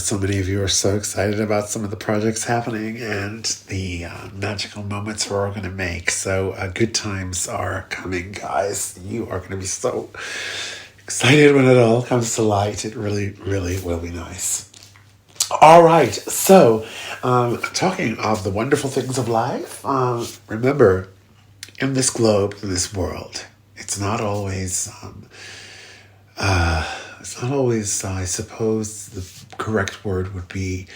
So many of you are so excited about some of the projects happening and the magical moments we're all going to make. So good times are coming, guys. You are going to be so excited when it all comes to light. It really, really will be nice. All right. So talking of the wonderful things of life, remember, in this globe, in this world, it's not always... it's not always, I suppose the correct word would be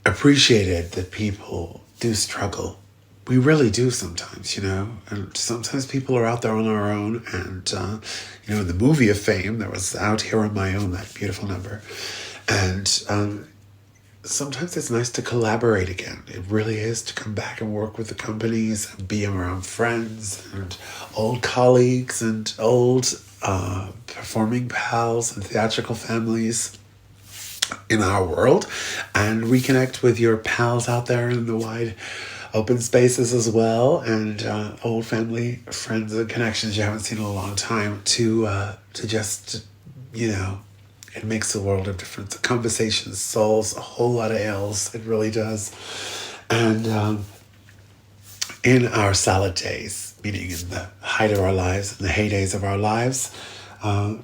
appreciated that people do struggle. We really do sometimes, and sometimes people are out there on their own. And, in the movie of Fame, there was Out Here on My Own, that beautiful number. And sometimes it's nice to collaborate again. It really is, to come back and work with the companies and be around friends and old colleagues and old performing pals and theatrical families in our world, and reconnect with your pals out there in the wide open spaces as well, and old family, friends, and connections you haven't seen in a long time to just, it makes a world of difference. The conversation solves a whole lot of ills. It really does. And in our salad days, meaning in the height of our lives, in the heydays of our lives,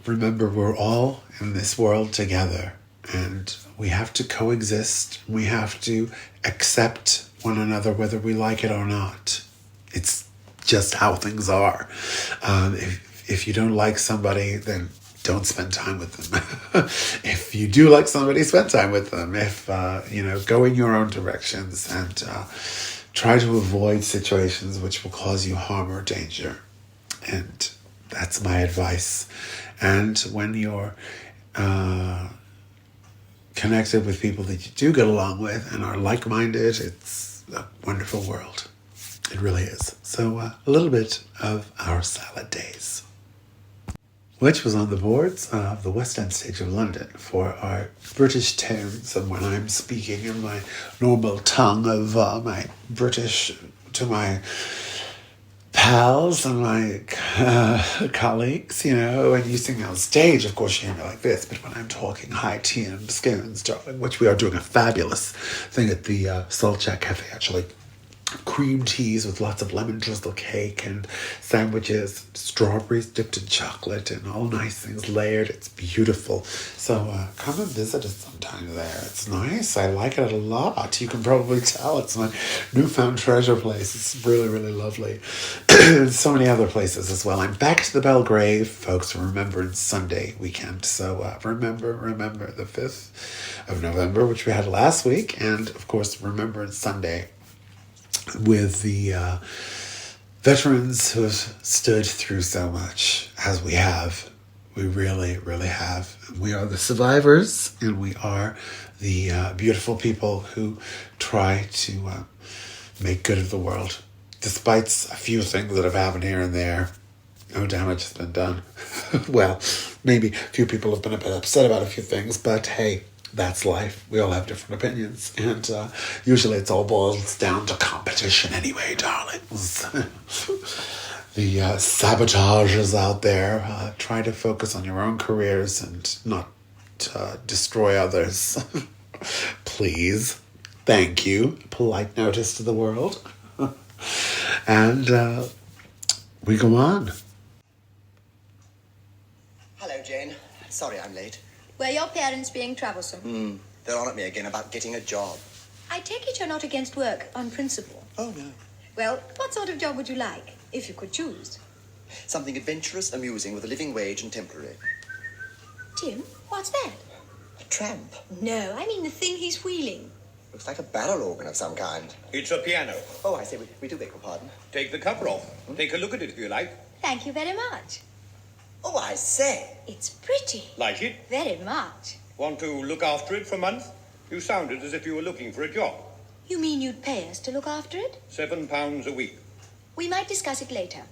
remember, we're all in this world together. And we have to coexist. We have to accept one another, whether we like it or not. It's just how things are. If you don't like somebody, then don't spend time with them. If you do like somebody, spend time with them. If, go in your own directions and try to avoid situations which will cause you harm or danger. And that's my advice. And when you're connected with people that you do get along with and are like-minded, it's a wonderful world. It really is. So a little bit of our salad days, which was on the boards of the West End stage of London for our British tones. And when I'm speaking in my normal tongue of my British to my pals and my colleagues, and you sing on stage, of course you hear me like this. But when I'm talking high tea and scones, darling, which we are doing a fabulous thing at the Soul Chat Cafe, actually, cream teas with lots of lemon drizzle cake and sandwiches, strawberries dipped in chocolate and all nice things layered. It's beautiful. So come and visit us sometime there. It's nice. I like it a lot. You can probably tell it's my newfound treasure place. It's really, really lovely. And so many other places as well. I'm back to the Belgrave, folks, for Remembrance Sunday weekend. So remember the 5th of November, which we had last week. And, of course, Remembrance Sunday with the veterans who have stood through so much, as we have. We really, really have. We are the survivors, and we are the beautiful people who try to make good of the world. Despite a few things that have happened here and there, no damage has been done. Well, maybe a few people have been a bit upset about a few things, but hey, that's life. We all have different opinions. And usually it's all boils down to competition anyway, darlings. The sabotage is out there. Try to focus on your own careers and not destroy others. Please. Thank you. Polite notice to the world. And we go on. Hello, Jane. Sorry I'm late. Were your parents being troublesome? They're on at me again about getting a job. I take it you're not against work on principle. Oh, no. Well, what sort of job would you like, if you could choose? Something adventurous, amusing, with a living wage and temporary. Tim, what's that? A tramp. No, I mean the thing he's wheeling. Looks like a barrel organ of some kind. It's a piano. Oh, I say, we do beg your pardon. Take the cover off. Take a look at it if you like. Thank you very much. Oh, I say. It's pretty. Like it? Very much. Want to look after it for a month? You sounded as if you were looking for a job. You mean you'd pay us to look after it? £7 a week. We might discuss it later.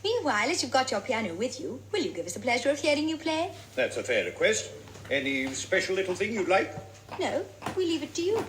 Meanwhile, as you've got your piano with you, will you give us the pleasure of hearing you play? That's a fair request. Any special little thing you'd like? No, we leave it to you.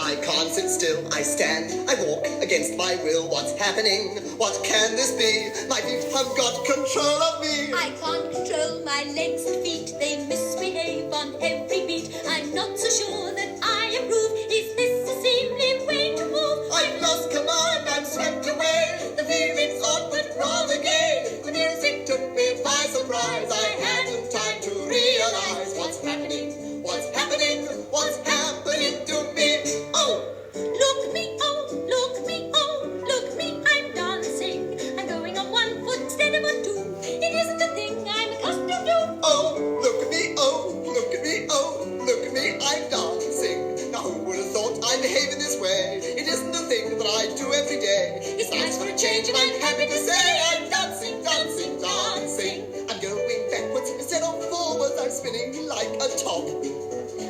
I can't sit still, I stand, I walk against my will. What's happening? What can this be? My feet have got control of me. I can't control my legs and feet. They misbehave on every beat. I'm not so sure that I approve. Is this a seemly way to move? I've lost command, I'm swept away. The feeling's odd but wrong again. The music took me by surprise. I hadn't time to realize what's happening. What's happening? What's happening to me? Oh! Look me, oh, look me, oh, look me, I'm dancing. I'm going on one foot instead of on two. It isn't a thing I'm accustomed to. Oh, look at me, oh, look at me, oh, look at me, I'm dancing. Now who would have thought I'd behave in this way? It isn't a thing that I do every day. It's nice for a change and I'm happy to say I'm dancing, dancing, dancing. I'm going backwards instead of forwards. I'm spinning like a top.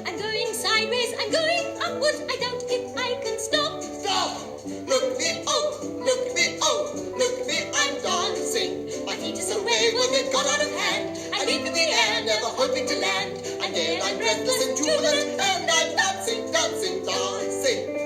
I'm going sideways, I'm going upwards. I doubt if I can stop. Stop! Look me, oh, look me, oh, look me, I'm dancing. My feet is away when they've got out of hand. I leap in the air, never hoping to land. I'm there, I'm breathless and jubilant, and I'm dancing, dancing, dancing.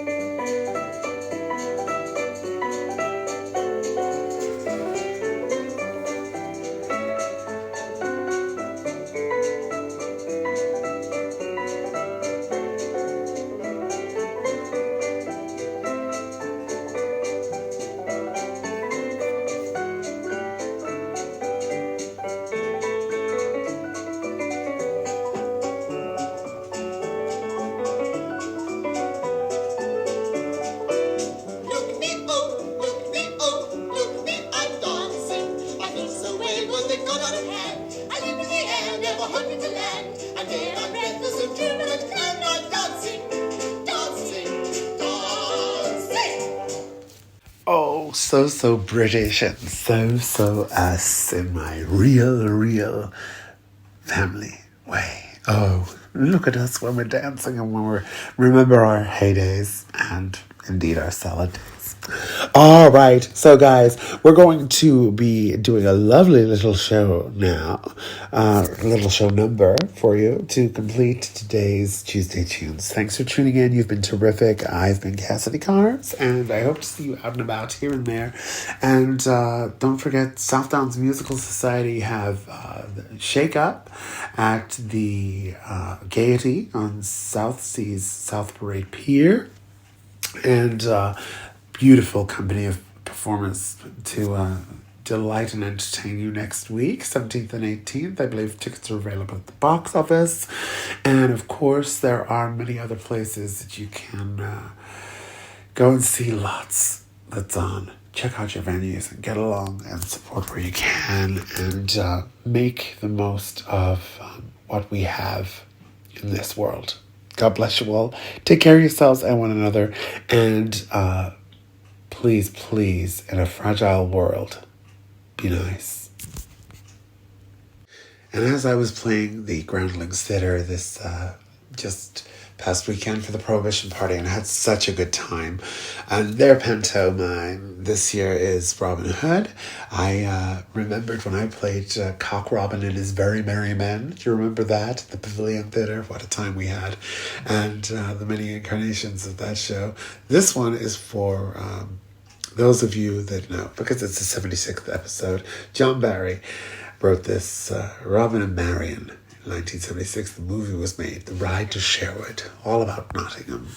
Look me, oh, look me, oh, look me, I'm dancing. My feet is away when they've got out of hand. I leap in the air, never hoping to land. I'm there, I'm breathless and jubilant, and I'm dancing, dancing, dancing. Oh, so British and so us in my real family way. Oh, look at us when we're dancing and when we remember our heydays and indeed our salad days. All right. So, guys, we're going to be doing a lovely little show now, little show number for you to complete today's Tuesday Tunes. Thanks for tuning in. You've been terrific. I've been Cassidy Connors, and I hope to see you out and about here and there. And don't forget, South Downs Musical Society have Shake Up at the Gaiety on South Seas South Parade Pier. And beautiful company of performers to delight and entertain you next week, 17th and 18th. I believe tickets are available at the box office. And of course, there are many other places that you can go and see lots that's on. Check out your venues and get along and support where you can and make the most of what we have in this world. God bless you all. Take care of yourselves and one another. And please, please, in a fragile world, be nice. And as I was playing the Groundlings Theatre this just past weekend for the Prohibition Party, and I had such a good time. And their pantomime this year is Robin Hood. I remembered when I played Cock Robin and His Very Merry Men. Do you remember that? The Pavilion Theatre. What a time we had. And the many incarnations of that show. This one is for those of you that know, because it's the 76th episode. John Barry wrote this, Robin and Marion. In 1976, the movie was made, The Ride to Sherwood, all about Nottingham.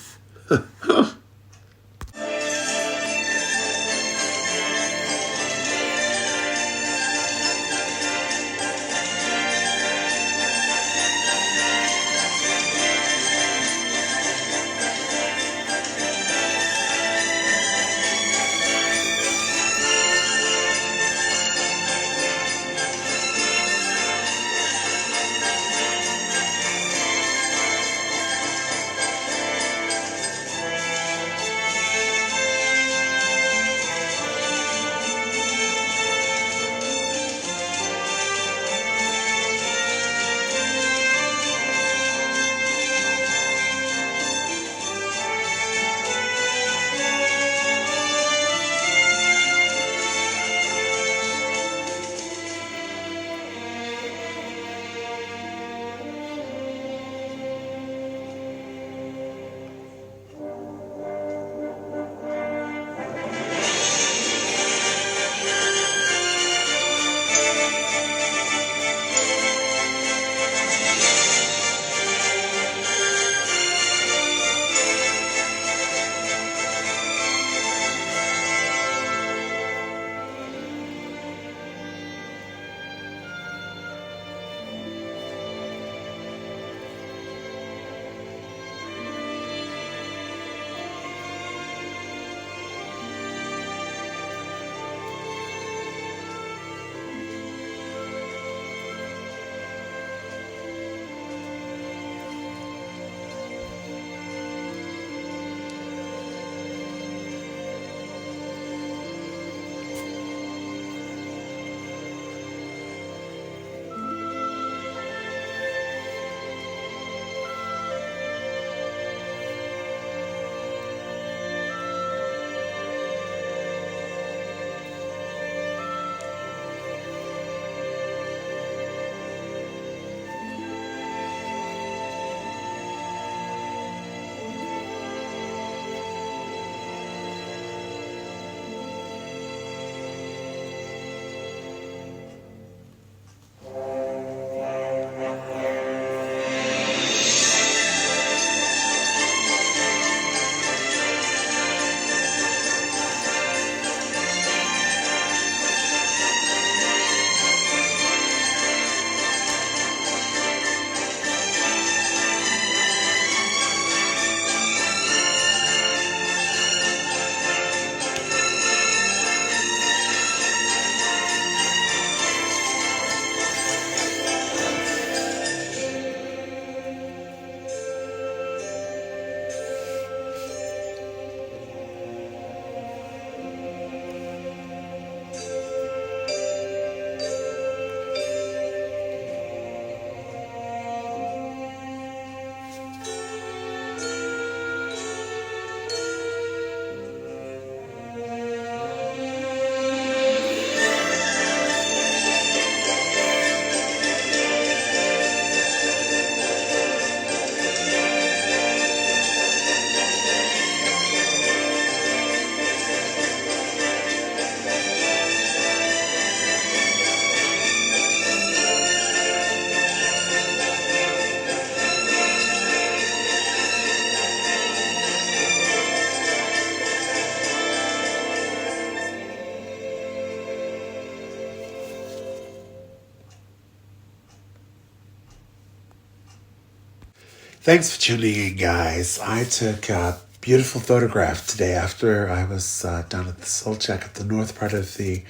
Thanks for tuning in, guys. I took a beautiful photograph today after I was down at the Soul Check at the north part of the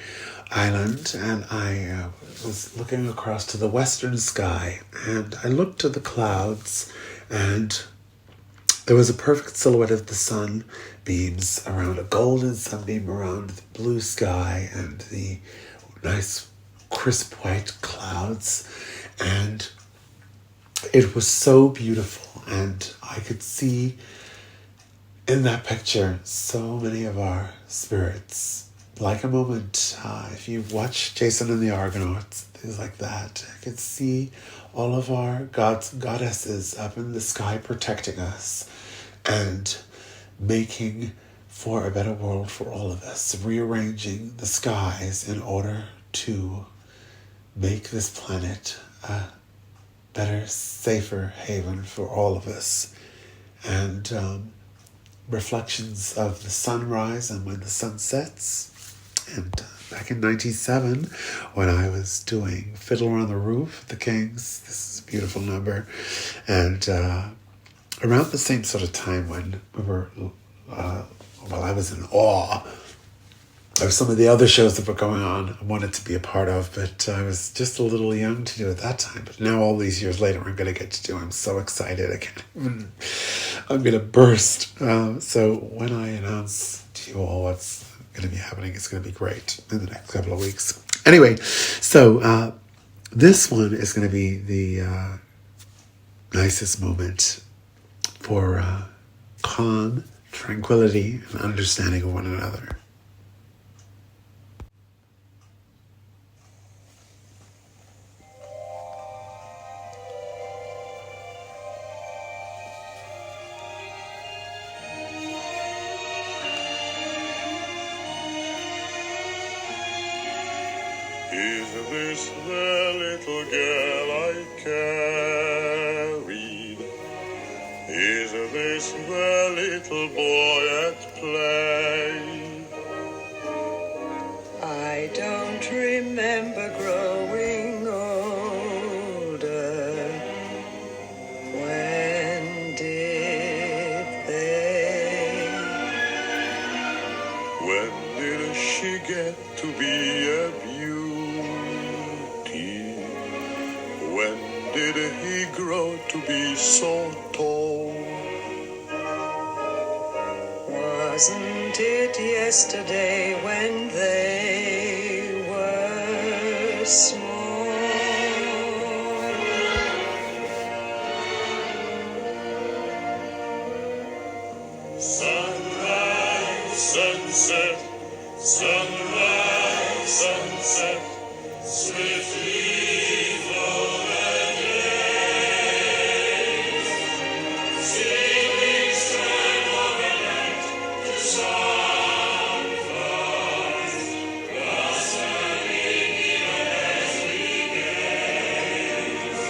island, and I was looking across to the western sky, and I looked to the clouds, and there was a perfect silhouette of the sun beams around a golden sunbeam around the blue sky and the nice crisp white clouds, and it was so beautiful. And I could see in that picture so many of our spirits, like a moment. If you watch Jason and the Argonauts, things like that, I could see all of our gods and goddesses up in the sky protecting us and making for a better world for all of us, rearranging the skies in order to make this planet a better, safer haven for all of us. And reflections of the sunrise and when the sun sets. And back in 97, when I was doing Fiddler on the Roof, the Kings, this is a beautiful number. And around the same sort of time when we were, I was in awe of some of the other shows that were going on I wanted to be a part of, but I was just a little young to do it that time. But now all these years later, I'm going to get to do. I'm so excited. I'm going to burst. So when I announce to you all what's going to be happening, it's going to be great in the next couple of weeks. Anyway, so this one is going to be the nicest moment for calm, tranquility, and understanding of one another. Is this the little girl I carried? Is this the little boy at play? I don't remember growing older. When did they? When did she get to be a beauty? When did he grow to be so tall? Wasn't it yesterday when they were small? Sunrise, sunset, sunrise, sunset, swiftly flow the days, singing strand overnight to sunflowers, blossoming even as we gaze.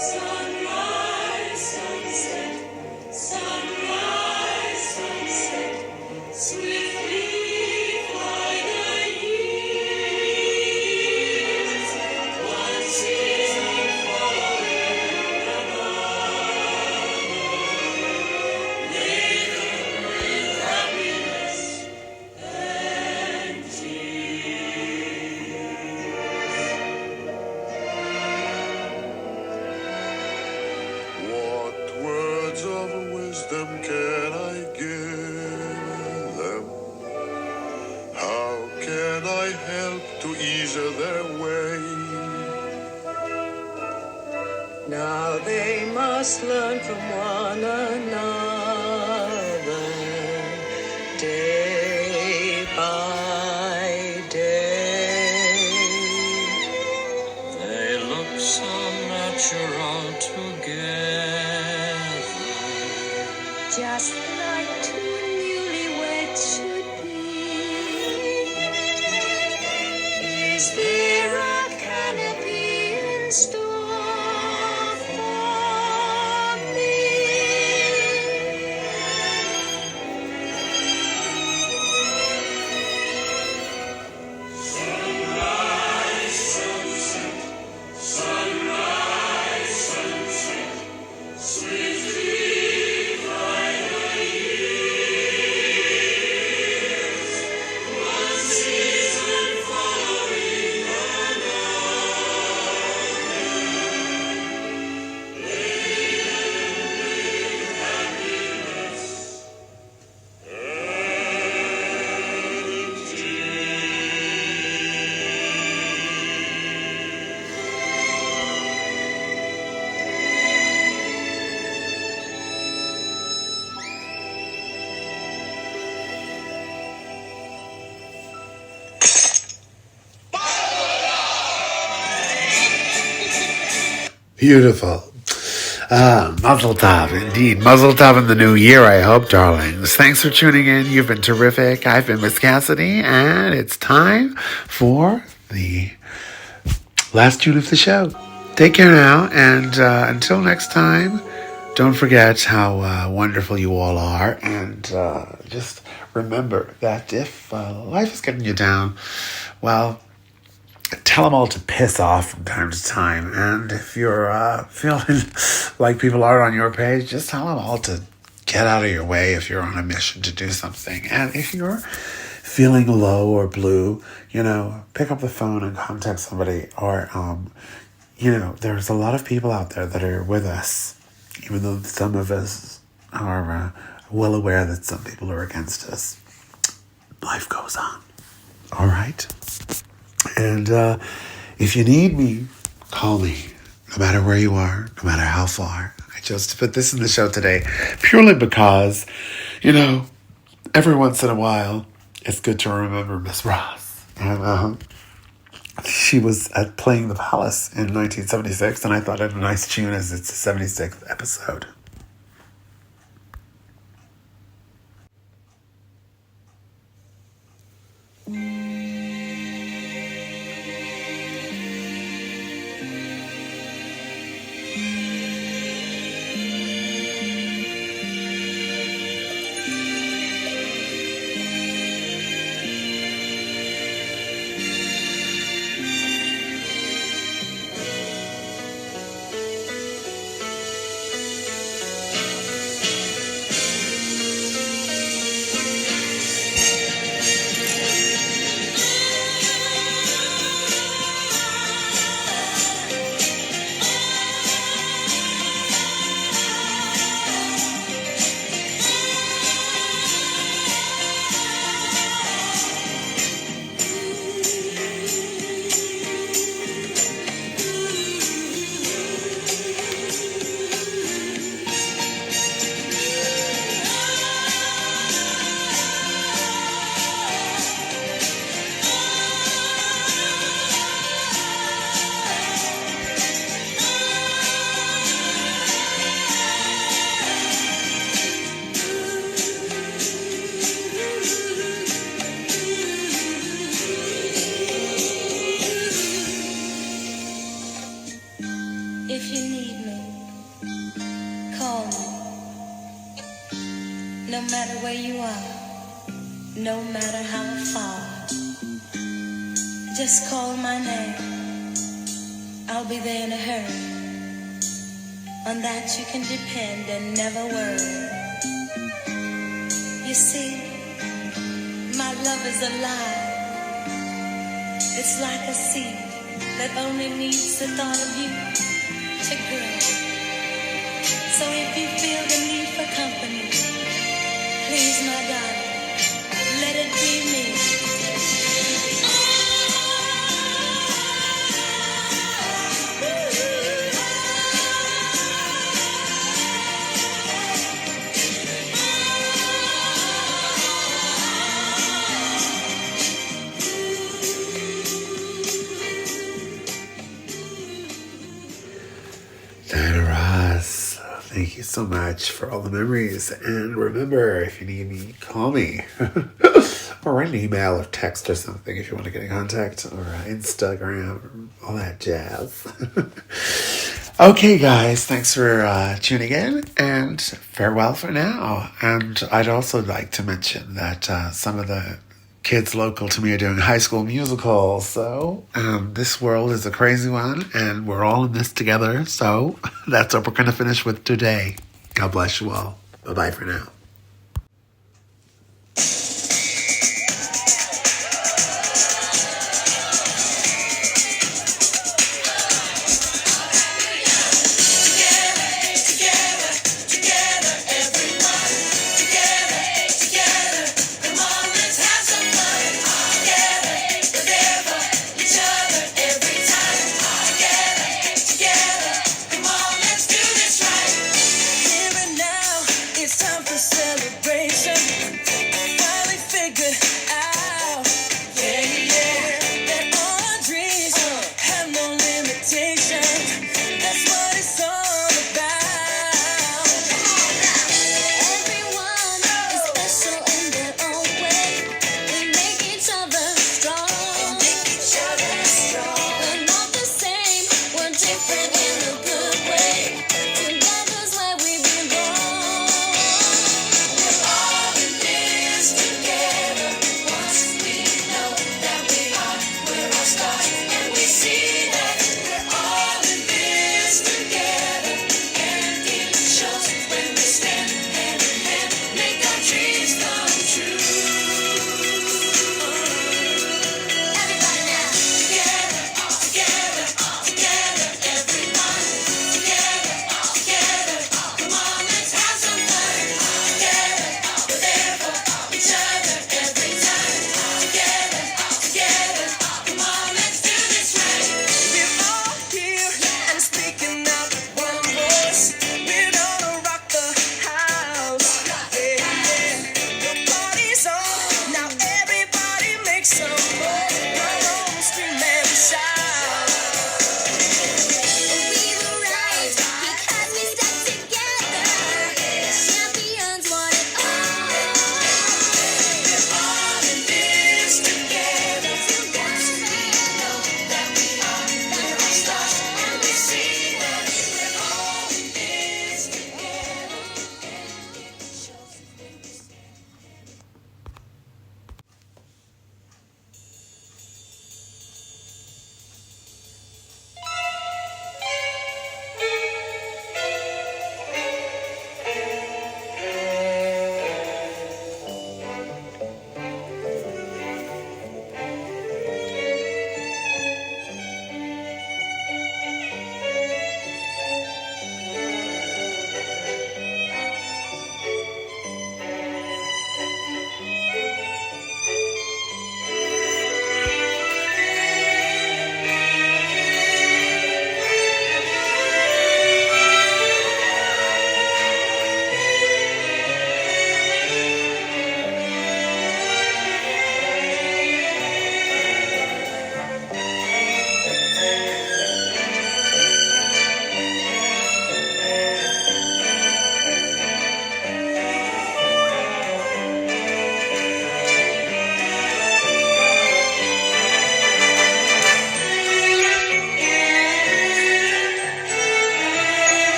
Sunrise, sunset, sunrise, sunset, swiftly fly the years, one season following another, laden with happiness and tears. What words of wisdom can I give them? How can I help to ease their way? Now they must learn from one another, day by day. They look so natural together. Just like two newlyweds should be. Is there a canopy in store for me? Sunrise, sunset, sunrise, sunset, Beautiful. Muzzle tov, indeed. Muzzle tov in the new year, I hope, darlings. Thanks for tuning in. You've been terrific. I've been Miss Cassidy, and it's time for the last tune of the show. Take care now, and until next time, don't forget how wonderful you all are, and just remember that if life is getting you down, well, tell them all to piss off from time to time. And if you're feeling like people aren't on your page, just tell them all to get out of your way if you're on a mission to do something. And if you're feeling low or blue, pick up the phone and contact somebody. Or, there's a lot of people out there that are with us, even though some of us are well aware that some people are against us. Life goes on. All right? And if you need me, call me, no matter where you are, no matter how far. I chose to put this in the show today purely because, every once in a while, it's good to remember Miss Ross. And she was playing the Palace in 1976, and I thought it a nice tune as it's the 76th episode. If you need me, call me. No matter where you are, no matter how far, just call my name. I'll be there in a hurry. On that you can depend and never worry. You see, my love is alive. It's like a seed that only needs the thought of you to grow. So if you feel the need for company, please, my darling, let it be me. Diana Ross, thank you so much for all the memories. And remember, if you need me, call me. Or write an email or text or something if you want to get in contact. Or Instagram, all that jazz. Okay, guys, thanks for tuning in. And farewell for now. And I'd also like to mention that some of the kids local to me are doing High School Musical. So this world is a crazy one, and we're all in this together. So that's what we're going to finish with today. God bless you all. Bye-bye for now. Here and now, it's time to say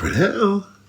for now.